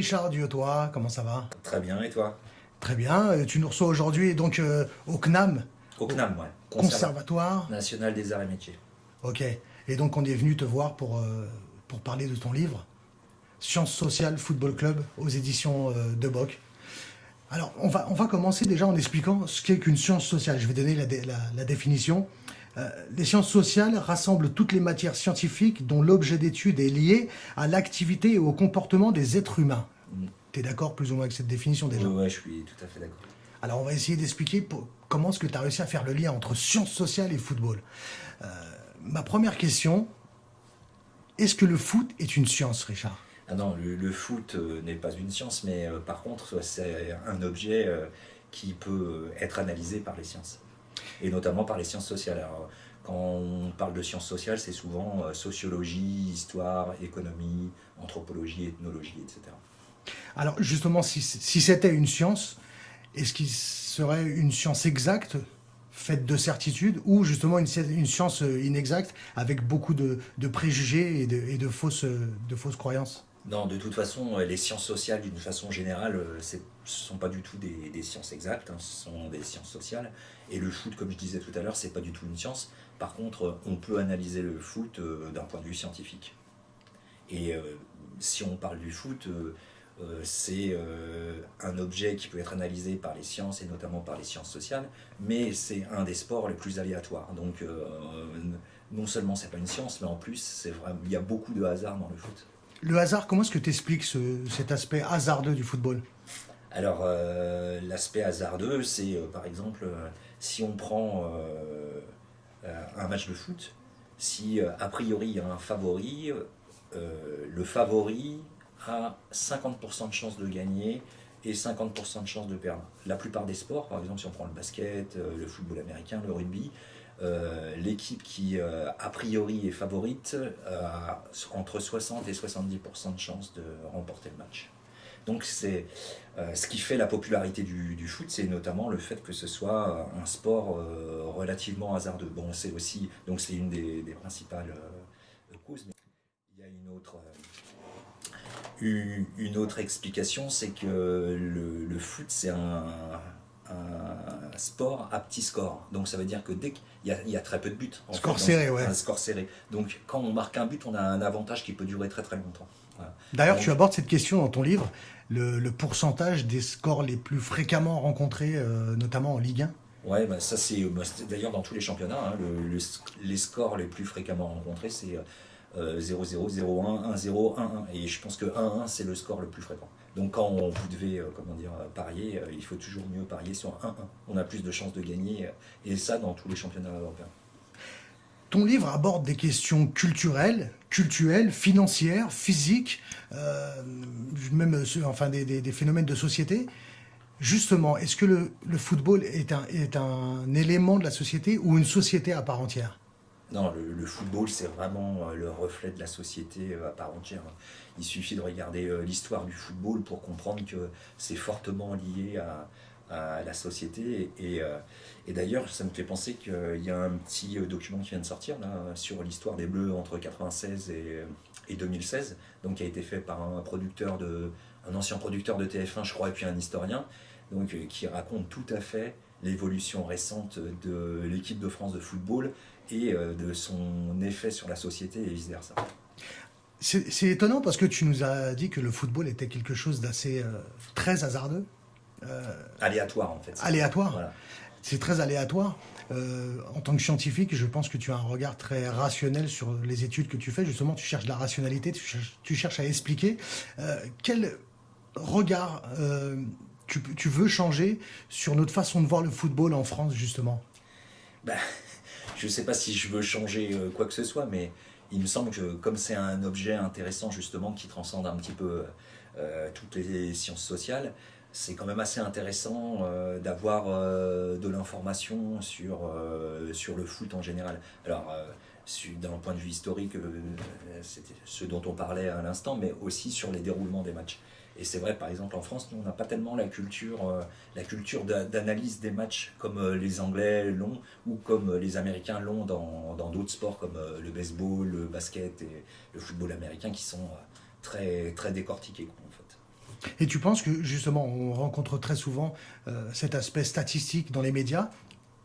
Richard Diotois, comment ça va? Très bien, et toi? Très bien, tu nous reçois aujourd'hui donc au CNAM, Au au CNAM, ouais. Conservatoire. National des Arts et Métiers. Ok, et donc on est venu te voir pour parler de ton livre, Sciences sociales Football Club, aux éditions de Bock. Alors on va commencer déjà en expliquant ce qu'est qu'une science sociale. Je vais donner la définition. Les sciences sociales rassemblent toutes les matières scientifiques dont l'objet d'étude est lié à l'activité et au comportement des êtres humains. Mm. Tu es d'accord plus ou moins avec cette définition déjà? Ouais, je suis tout à fait d'accord. Alors on va essayer d'expliquer comment est-ce que tu as réussi à faire le lien entre sciences sociales et football. Ma première question, est-ce que le foot est une science, Richard? Ah non, le foot n'est pas une science, mais par contre, c'est un objet qui peut être analysé par les sciences, et notamment par les sciences sociales. Alors, quand on parle de sciences sociales, c'est souvent sociologie, histoire, économie, anthropologie, ethnologie, etc. Alors justement, si c'était une science, est-ce qu'il serait une science exacte, faite de certitudes, ou justement une science inexacte, avec beaucoup de préjugés et de fausses croyances? Non, de toute façon, les sciences sociales, d'une façon générale, ce ne sont pas du tout des sciences exactes, hein, ce sont des sciences sociales. Et le foot, comme je disais tout à l'heure, c'est pas du tout une science. Par contre, on peut analyser le foot d'un point de vue scientifique. Et si on parle du foot, c'est un objet qui peut être analysé par les sciences et notamment par les sciences sociales, mais c'est un des sports les plus aléatoires. Donc, non seulement c'est pas une science, mais en plus, il y a beaucoup de hasard dans le foot. Le hasard, comment est-ce que tu expliques cet aspect hasardeux du football? Alors, l'aspect hasardeux, c'est par exemple, si on prend un match de foot, si a priori il y a un favori, le favori a 50% de chances de gagner et 50% de chances de perdre. La plupart des sports, par exemple si on prend le basket, le football américain, le rugby, l'équipe qui a priori est favorite a entre 60 et 70% de chances de remporter le match. Donc c'est ce qui fait la popularité du foot, c'est notamment le fait que ce soit un sport relativement hasardeux. Bon, c'est aussi, donc c'est une des principales causes. Mais il y a une autre explication, c'est que le foot, c'est un sport à petit score. Donc ça veut dire que dès qu'il y a très peu de buts, en Score fait, serré, ouais. un score serré. Donc quand on marque un but, on a un avantage qui peut durer très très longtemps. Voilà. D'ailleurs, tu Donc, abordes cette question dans ton livre, le pourcentage des scores les plus fréquemment rencontrés, notamment en Ligue 1. ouais, bah ça c'est d'ailleurs dans tous les championnats, hein, les scores les plus fréquemment rencontrés, c'est 0-0, 0-1, 1-0, 1-1. Et je pense que 1-1 c'est le score le plus fréquent. Donc quand vous devez comment dire, parier, il faut toujours mieux parier sur 1-1. On a plus de chances de gagner, et ça dans tous les championnats européens. Ton livre aborde des questions culturelles, financières, physiques, même enfin des phénomènes de société. Justement, est-ce que le football est un élément de la société ou une société à part entière? Non, le football, c'est vraiment le reflet de la société à part entière. Il suffit de regarder l'histoire du football pour comprendre que c'est fortement lié à la société. Et d'ailleurs, ça me fait penser qu'il y a un petit document qui vient de sortir là, sur l'histoire des Bleus entre 96 et 2016, donc qui a été fait par un ancien producteur de TF1, je crois, et puis un historien, donc qui raconte tout à fait l'évolution récente de l'équipe de France de football et de son effet sur la société et vice-versa. C'est étonnant parce que tu nous as dit que le football était quelque chose d'assez très hasardeux, Aléatoire en fait. aléatoire. Voilà. C'est très aléatoire. En tant que scientifique, je pense que tu as un regard très rationnel sur les études que tu fais. Justement, tu cherches la rationalité, tu cherches à expliquer. Quel regard tu veux changer sur notre façon de voir le football en France, justement? Bah, je ne sais pas si je veux changer quoi que ce soit, mais il me semble que comme c'est un objet intéressant justement qui transcende un petit peu toutes les sciences sociales, c'est quand même assez intéressant d'avoir de l'information sur le foot en général. Alors, d'un point de vue historique, c'était ce dont on parlait à l'instant, mais aussi sur les déroulements des matchs. Et c'est vrai, par exemple, en France, nous, on n'a pas tellement la culture d'analyse des matchs comme les Anglais l'ont ou comme les Américains l'ont dans d'autres sports comme le baseball, le basket et le football américain qui sont très, très décortiqués, quoi, en fait. Et tu penses que justement, on rencontre très souvent cet aspect statistique dans les médias.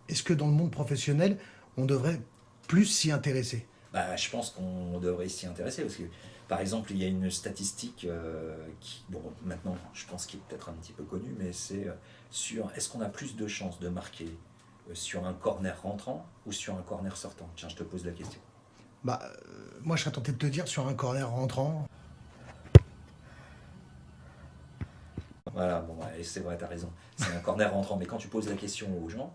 Est-ce que dans le monde professionnel, on devrait plus s'y intéresser? Bah, je pense qu'on devrait s'y intéresser parce que, par exemple, il y a une statistique qui, bon, maintenant, je pense qu'il est peut-être un petit peu connue, mais c'est sur est-ce qu'on a plus de chances de marquer sur un corner rentrant ou sur un corner sortant? Tiens, je te pose la question. Bah, moi, je serais tenté de te dire sur un corner rentrant. Voilà, bon, ouais, c'est vrai, t'as raison. C'est un corner rentrant, mais quand tu poses la question aux gens,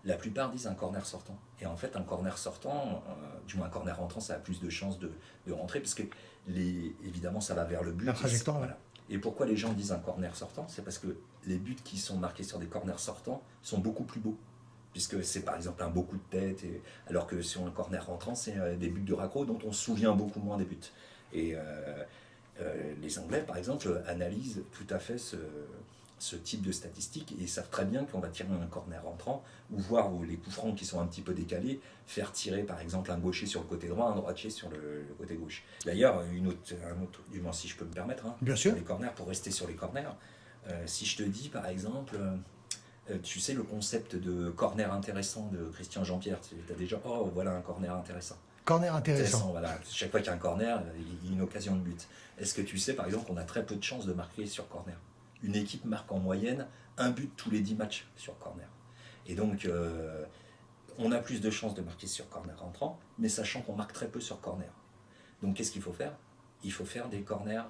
la plupart disent un corner sortant. Et en fait, un corner sortant, du moins un corner rentrant, ça a plus de chances de rentrer, parce que évidemment, ça va vers le but. La trajectoire, Voilà. Et pourquoi les gens disent un corner sortant? C'est parce que les buts qui sont marqués sur des corners sortants sont beaucoup plus beaux. Puisque c'est par exemple un beau coup de tête, alors que sur un corner rentrant, c'est des buts de raccro dont on se souvient beaucoup moins des buts. Et les Anglais, par exemple, analysent tout à fait ce type de statistiques et ils savent très bien qu'on va tirer un corner rentrant ou voir les coups francs qui sont un petit peu décalés, faire tirer par exemple un gaucher sur le côté droit, un droitier sur le côté gauche. D'ailleurs, un autre, du moins si je peux me permettre, hein, Bien sur sûr. les corners, pour rester sur les corners, si je te dis par exemple, tu sais le concept de corner intéressant de Christian Jean-Pierre, tu as déjà, oh voilà un corner intéressant. Corner intéressant. Voilà. Chaque fois qu'il y a un corner, il y a une occasion de but. Est-ce que tu sais, par exemple, qu'on a très peu de chances de marquer sur corner? Une équipe marque en moyenne un but tous les 10 matchs sur corner. Et donc, on a plus de chances de marquer sur corner rentrant, mais sachant qu'on marque très peu sur corner. Donc, qu'est-ce qu'il faut faire? Il faut faire des corners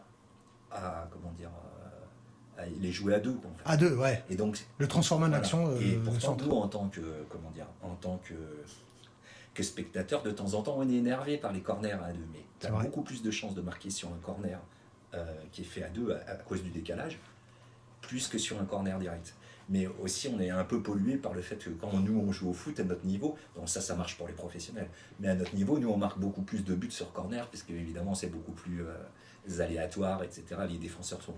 à, comment dire, à les jouer à deux. Quoi, en fait. À deux, ouais. Et donc, Le transformer en voilà. action. Et Le pourtant, centre. nous, en tant que, comment dire, en tant que spectateur, de temps en temps, on est énervé par les corners à deux. Mais tu as beaucoup plus de chances de marquer sur un corner qui est fait à deux à cause du décalage, plus que sur un corner direct. Mais aussi, on est un peu pollué par le fait que quand nous, on joue au foot à notre niveau, donc ça marche pour les professionnels, mais à notre niveau, nous, on marque beaucoup plus de buts sur corner, parce que évidemment, c'est beaucoup plus aléatoire, etc. Les défenseurs sont...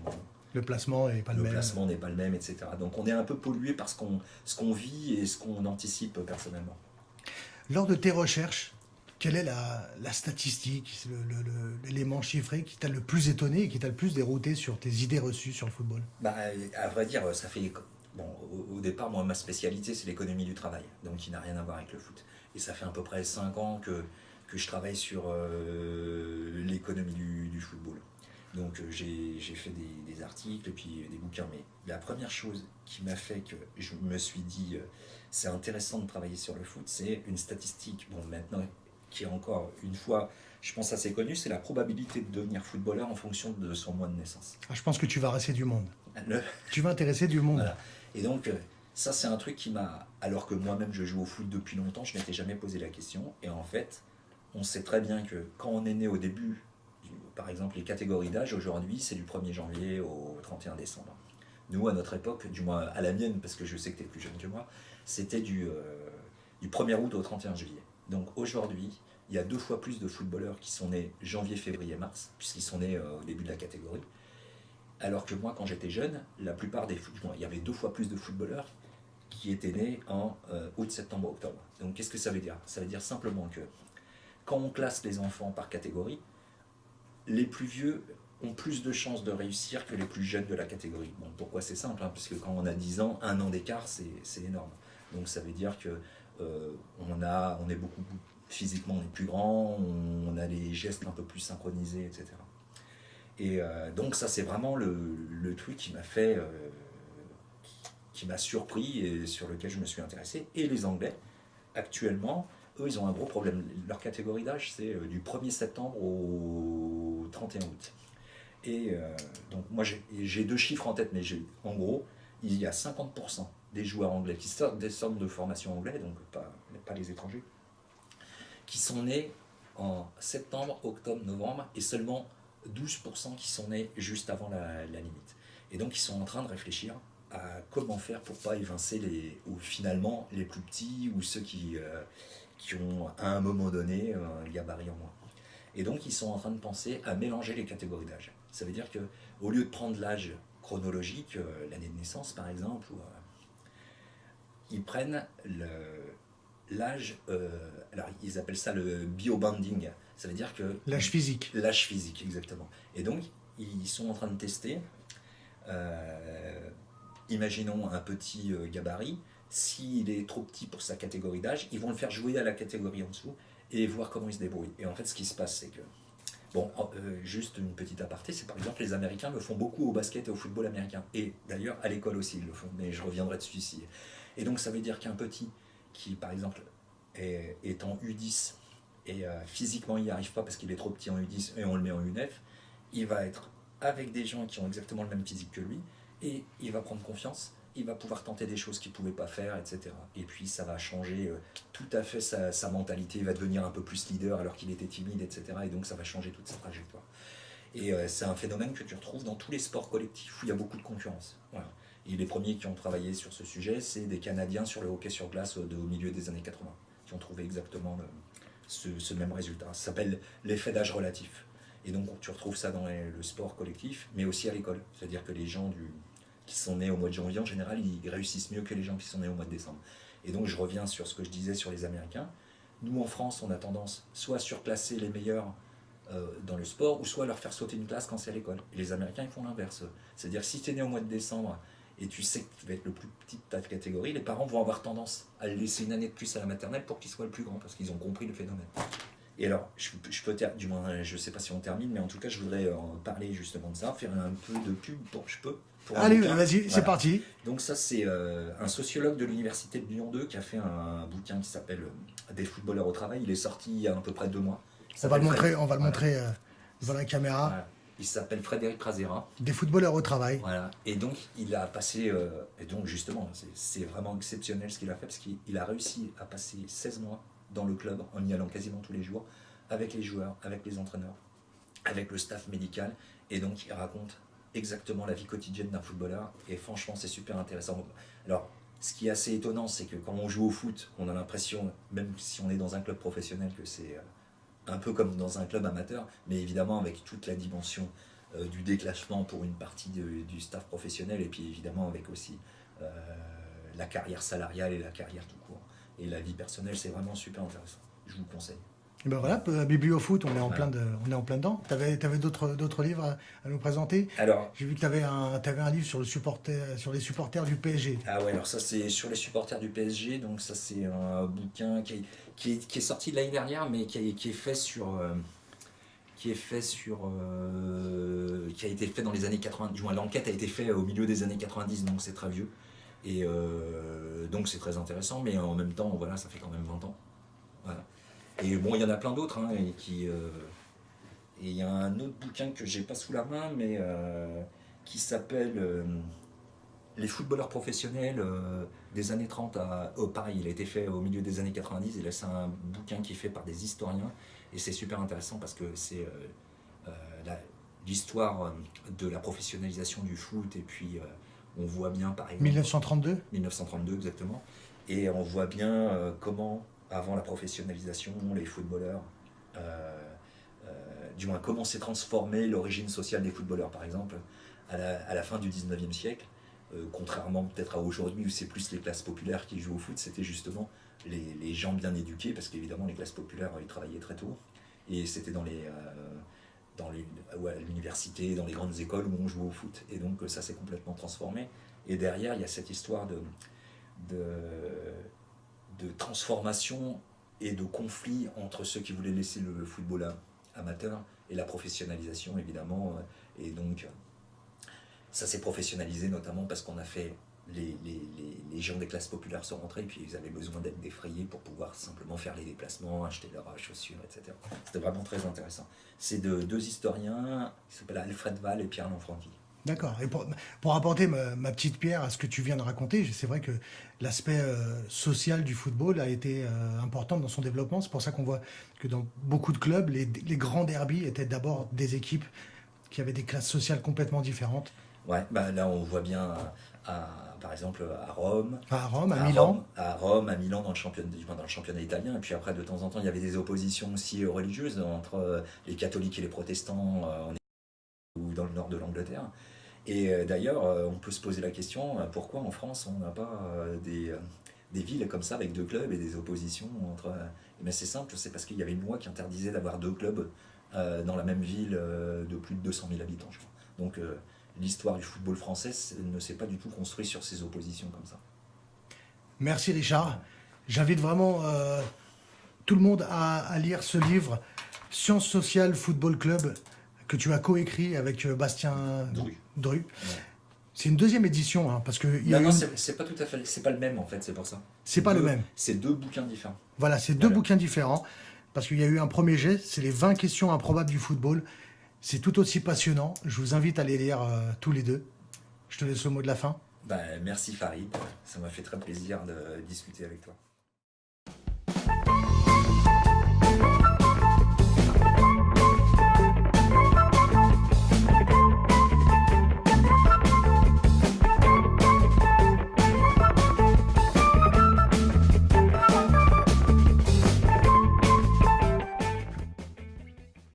Le placement n'est pas le même. Le placement n'est pas le même, etc. Donc on est un peu pollué par ce qu'on vit et ce qu'on anticipe personnellement. Lors de tes recherches, quelle est la statistique, l'élément chiffré qui t'a le plus étonné et qui t'a le plus dérouté sur tes idées reçues sur le football? Bah, à vrai dire, ça fait... Bon, au départ, moi, ma spécialité, c'est l'économie du travail, donc qui n'a rien à voir avec le foot. Et ça fait à peu près 5 ans que je travaille sur l'économie du football. Donc j'ai fait des articles et puis des bouquins. Mais la première chose qui m'a fait que je me suis dit c'est intéressant de travailler sur le foot, c'est une statistique, bon maintenant, qui est encore une fois, je pense assez connue, c'est la probabilité de devenir footballeur en fonction de son mois de naissance. Ah, je pense que tu vas intéresser du monde. Le... Tu vas intéresser du monde. Voilà. Et donc ça c'est un truc qui m'a... Alors que moi-même je joue au foot depuis longtemps, je m'étais jamais posé la question. Et en fait, on sait très bien que quand on est né au début, par exemple, les catégories d'âge, aujourd'hui, c'est du 1er janvier au 31 décembre. Nous, à notre époque, du moins à la mienne, parce que je sais que tu es plus jeune que moi, c'était du 1er août au 31 juillet. Donc aujourd'hui, il y a 2 fois plus de footballeurs qui sont nés janvier, février, mars, puisqu'ils sont nés au début de la catégorie. Alors que moi, quand j'étais jeune, la plupart il y avait 2 fois plus de footballeurs qui étaient nés en août, septembre, octobre. Donc qu'est-ce que ça veut dire? Ça veut dire simplement que quand on classe les enfants par catégorie, les plus vieux ont plus de chances de réussir que les plus jeunes de la catégorie. Bon, pourquoi? C'est simple, hein, parce que quand on a 10 ans, 1 an d'écart, c'est énorme. Donc ça veut dire que on est beaucoup physiquement on est plus grand, on a les gestes un peu plus synchronisés, etc. Et donc ça c'est vraiment le truc qui m'a fait, qui m'a surpris et sur lequel je me suis intéressé. Et les Anglais, actuellement, eux, ils ont un gros problème. Leur catégorie d'âge, c'est du 1er septembre au 31 août. Et donc, moi, j'ai 2 chiffres en tête, mais en gros, il y a 50% des joueurs anglais qui sortent des centres de formation anglais, donc pas les étrangers, qui sont nés en septembre, octobre, novembre, et seulement 12% qui sont nés juste avant la limite. Et donc, ils sont en train de réfléchir à comment faire pour pas évincer finalement les plus petits ou ceux qui ont à un moment donné un gabarit en moins. Et donc ils sont en train de penser à mélanger les catégories d'âge. Ça veut dire que au lieu de prendre l'âge chronologique, l'année de naissance par exemple, ils prennent l'âge, alors ils appellent ça le biobanding, ça veut dire que... L'âge physique. L'âge physique, exactement. Et donc ils sont en train de tester Imaginons un petit gabarit, s'il est trop petit pour sa catégorie d'âge, ils vont le faire jouer à la catégorie en dessous et voir comment il se débrouille. Et en fait, ce qui se passe, c'est que, bon, juste une petite aparté, c'est par exemple les Américains le font beaucoup au basket et au football américain. Et d'ailleurs, à l'école aussi, ils le font, mais je reviendrai dessus ici. Et donc, ça veut dire qu'un petit qui, par exemple, est en U10 et physiquement il n'y arrive pas parce qu'il est trop petit en U10 et on le met en U9, il va être avec des gens qui ont exactement le même physique que lui et il va prendre confiance, il va pouvoir tenter des choses qu'il ne pouvait pas faire, etc. Et puis ça va changer tout à fait sa mentalité, il va devenir un peu plus leader alors qu'il était timide, etc. Et donc ça va changer toute sa trajectoire. Et c'est un phénomène que tu retrouves dans tous les sports collectifs où il y a beaucoup de concurrence. Voilà. Et les premiers qui ont travaillé sur ce sujet, c'est des Canadiens sur le hockey sur glace au milieu des années 80, qui ont trouvé exactement ce même résultat. Ça s'appelle l'effet d'âge relatif. Et donc tu retrouves ça dans le sport collectif, mais aussi à l'école. C'est-à-dire que les gens qui sont nés au mois de janvier, en général, ils réussissent mieux que les gens qui sont nés au mois de décembre. Et donc je reviens sur ce que je disais sur les Américains. Nous, en France, on a tendance soit à surclasser les meilleurs dans le sport, ou soit leur faire sauter une classe quand c'est à l'école. Et les Américains, ils font l'inverse. C'est-à-dire, si tu es né au mois de décembre et tu sais que tu vas être le plus petit de ta catégorie, les parents vont avoir tendance à le laisser une année de plus à la maternelle pour qu'il soit le plus grand, parce qu'ils ont compris le phénomène. Et alors, je peux du moins, je ne sais pas si on termine, mais en tout cas, je voudrais parler justement de ça, faire un peu de pub pour Allez, vas-y, c'est parti. Donc ça, c'est un sociologue de l'université de Lyon 2 qui a fait un bouquin qui s'appelle Des footballeurs au travail. Il est sorti il y a à peu près 2 mois. On va le montrer devant la caméra. Voilà. Il s'appelle Frédéric Razera. Des footballeurs au travail. Voilà. Et donc, il a passé... et donc, justement, c'est vraiment exceptionnel ce qu'il a fait, parce qu'il a réussi à passer 16 mois dans le club, en y allant quasiment tous les jours, avec les joueurs, avec les entraîneurs, avec le staff médical. Et donc, il raconte exactement la vie quotidienne d'un footballeur. Et franchement, c'est super intéressant. Alors, ce qui est assez étonnant, c'est que quand on joue au foot, on a l'impression, même si on est dans un club professionnel, que c'est un peu comme dans un club amateur, mais évidemment avec toute la dimension du déclassement pour une partie du staff professionnel, et puis évidemment avec aussi la carrière salariale et la carrière tout court. Et la vie personnelle, c'est vraiment super intéressant. Je vous le conseille. Et ben voilà, Bibliofoot, on est en plein dedans. T'avais d'autres livres à nous présenter. Alors, j'ai vu que t'avais un livre sur les supporters du PSG. Ah ouais, alors ça c'est sur les supporters du PSG, donc ça c'est un bouquin qui est sorti de l'année dernière, mais qui est fait qui a été fait dans les années 80, du moins l'enquête a été faite au milieu des années 90, donc c'est très vieux. Et donc c'est très intéressant, mais en même temps, voilà, ça fait quand même 20 ans. Voilà. Et bon, il y en a plein d'autres, hein, et il y a un autre bouquin que j'ai pas sous la main, mais qui s'appelle Les footballeurs professionnels des années 30 à... Oh, pareil, il a été fait au milieu des années 90, et là c'est un bouquin qui est fait par des historiens, et c'est super intéressant parce que c'est l'histoire de la professionnalisation du foot, et puis on voit bien par exemple... 1932 exactement, et on voit bien comment, avant la professionnalisation, les footballeurs... du moins comment s'est transformée l'origine sociale des footballeurs, par exemple, à la fin du 19e siècle. Contrairement peut-être à aujourd'hui où c'est plus les classes populaires qui jouent au foot, c'était justement les gens bien éduqués, parce qu'évidemment les classes populaires ils travaillaient très tôt, et c'était à l'université, dans les grandes écoles où on jouait au foot, et donc ça s'est complètement transformé. Et derrière il y a cette histoire de transformation et de conflit entre ceux qui voulaient laisser le football amateur et la professionnalisation évidemment, et donc ça s'est professionnalisé notamment parce qu'on a fait les gens des classes populaires sont rentrés, et puis ils avaient besoin d'être défrayés pour pouvoir simplement faire les déplacements, acheter leurs chaussures, etc. C'était vraiment très intéressant. C'est de 2 historiens qui s'appellent Alfred Wahl et Pierre Lanfranchi. D'accord. Et pour apporter ma petite pierre à ce que tu viens de raconter, c'est vrai que l'aspect social du football a été important dans son développement. C'est pour ça qu'on voit que dans beaucoup de clubs, les grands derbies étaient d'abord des équipes qui avaient des classes sociales complètement différentes. Ouais, bah là on voit bien par exemple à Rome, à Milan. À Rome, à Milan dans le championnat italien. Et puis après de temps en temps il y avait des oppositions aussi religieuses entre les catholiques et les protestants ou dans le nord de l'Angleterre. Et d'ailleurs on peut se poser la question, pourquoi en France on n'a pas des villes comme ça avec 2 clubs et des oppositions entre... Mais c'est simple, c'est parce qu'il y avait une loi qui interdisait d'avoir 2 clubs dans la même ville de plus de 200 000 habitants, je crois. Donc l'histoire du football français ne s'est pas du tout construite sur ces oppositions comme ça. Merci Richard. J'invite vraiment tout le monde à lire ce livre, Sciences sociales football club, que tu as coécrit avec Bastien Dru. Ouais. C'est une deuxième édition, hein, parce que Non, c'est pas tout à fait, c'est pas le même en fait, c'est pour ça. C'est pas le même. C'est deux bouquins différents. Voilà, c'est deux bouquins différents, parce qu'il y a eu un premier jet, c'est les 20 questions improbables du football. C'est tout aussi passionnant. Je vous invite à les lire tous les deux. Je te laisse le mot de la fin. Merci Farid, ça m'a fait très plaisir de discuter avec toi.